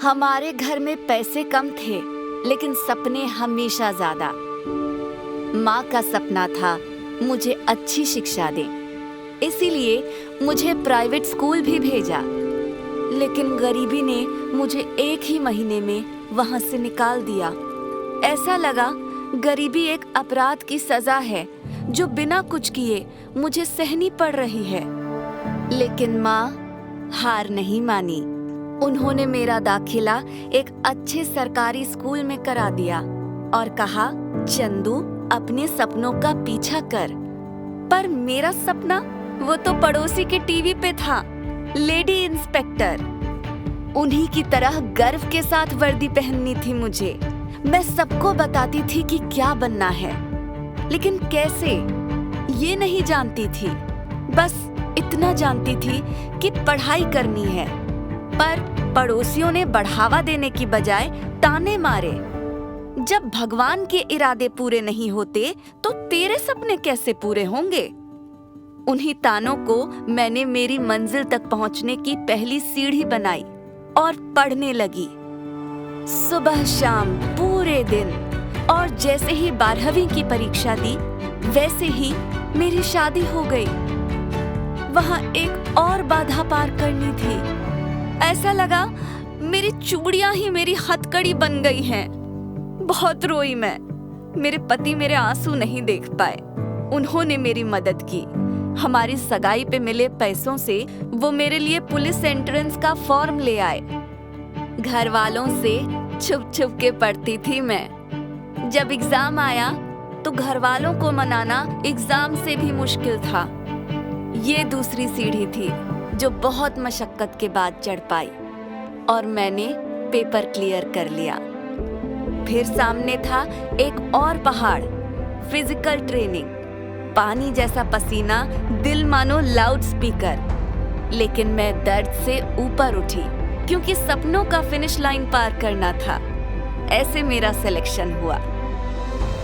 हमारे घर में पैसे कम थे, लेकिन सपने हमेशा ज्यादा। माँ का सपना था मुझे अच्छी शिक्षा दे, इसीलिए मुझे प्राइवेट स्कूल भी भेजा। लेकिन गरीबी ने मुझे एक ही महीने में वहां से निकाल दिया। ऐसा लगा गरीबी एक अपराध की सजा है जो बिना कुछ किए मुझे सहनी पड़ रही है। लेकिन माँ हार नहीं मानी। उन्होंने मेरा दाखिला एक अच्छे सरकारी स्कूल में करा दिया और कहा, चंदू अपने सपनों का पीछा कर। पर मेरा सपना वो तो पड़ोसी के टीवी पे था, लेडी इंस्पेक्टर। उन्हीं की तरह गर्व के साथ वर्दी पहननी थी मुझे। मैं सबको बताती थी कि क्या बनना है, लेकिन कैसे ये नहीं जानती थी। बस इतना जानती थी कि पढ़ाई करनी है। पर पड़ोसियों ने बढ़ावा देने की बजाय ताने मारे। जब भगवान के इरादे पूरे नहीं होते तो तेरे सपने कैसे पूरे होंगे? उन्हीं तानों को मैंने मेरी मंजिल तक पहुंचने की पहली सीढ़ी बनाई और पढ़ने लगी। सुबह शाम पूरे दिन। और जैसे ही 12वीं की परीक्षा दी, वैसे ही मेरी शादी हो गई। वहां एक और बाधा पार करनी थी। ऐसा लगा मेरी चूड़ियां ही मेरी हथकड़ी बन गई हैं। बहुत रोई मैं। मेरे पति मेरे आंसू नहीं देख पाए। उन्होंने मेरी मदद की। हमारी सगाई पे मिले पैसों से वो मेरे लिए पुलिस एंट्रेंस का फॉर्म ले आए। घर वालों से छुप छुप के पढ़ती थी मैं। जब एग्जाम आया तो घर वालों को मनाना एग्जाम से भी मुश्किल था। ये दूसरी सीढ़ी थी जो बहुत मशक्कत के बाद चढ़ पाई और मैंने पेपर क्लियर कर लिया। फिर सामने था एक और पहाड़, फिजिकल ट्रेनिंग, पानी जैसा पसीना, दिल मानो लाउड स्पीकर। लेकिन मैं दर्द से ऊपर उठी क्योंकि सपनों का फिनिश लाइन पार करना था। ऐसे मेरा सिलेक्शन हुआ।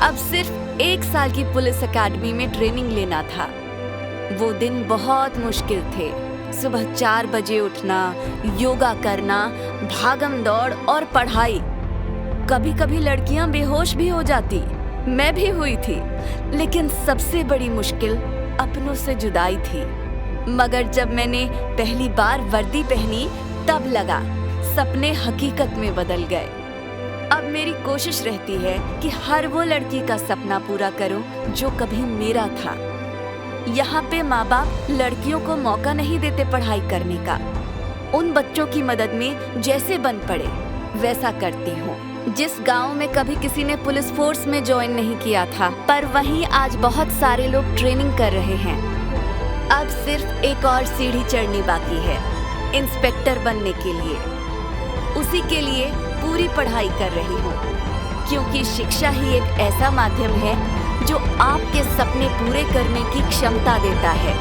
अब सिर्फ 1 साल की पुलिस एकेडमी में ट्रेनिंग लेना था। वो दिन बहुत मुश्किल थे। सुबह 4 बजे उठना, योगा करना, भागम दौड़ और पढ़ाई। कभी कभी लड़कियां बेहोश भी हो जाती, मैं भी हुई थी। लेकिन सबसे बड़ी मुश्किल अपनों से जुदाई थी। मगर जब मैंने पहली बार वर्दी पहनी, तब लगा सपने हकीकत में बदल गए। अब मेरी कोशिश रहती है कि हर वो लड़की का सपना पूरा करूं जो कभी मेरा था। यहाँ पे माँ बाप लड़कियों को मौका नहीं देते पढ़ाई करने का। उन बच्चों की मदद में जैसे बन पड़े वैसा करती हूँ। जिस गांव में कभी किसी ने पुलिस फोर्स में ज्वाइन नहीं किया था, पर वहीं आज बहुत सारे लोग ट्रेनिंग कर रहे हैं। अब सिर्फ एक और सीढ़ी चढ़नी बाकी है, इंस्पेक्टर बनने के लिए। उसी के लिए पूरी पढ़ाई कर रही हूँ, क्योंकि शिक्षा ही एक ऐसा माध्यम है जो आपके सपने पूरे करने की क्षमता देता है।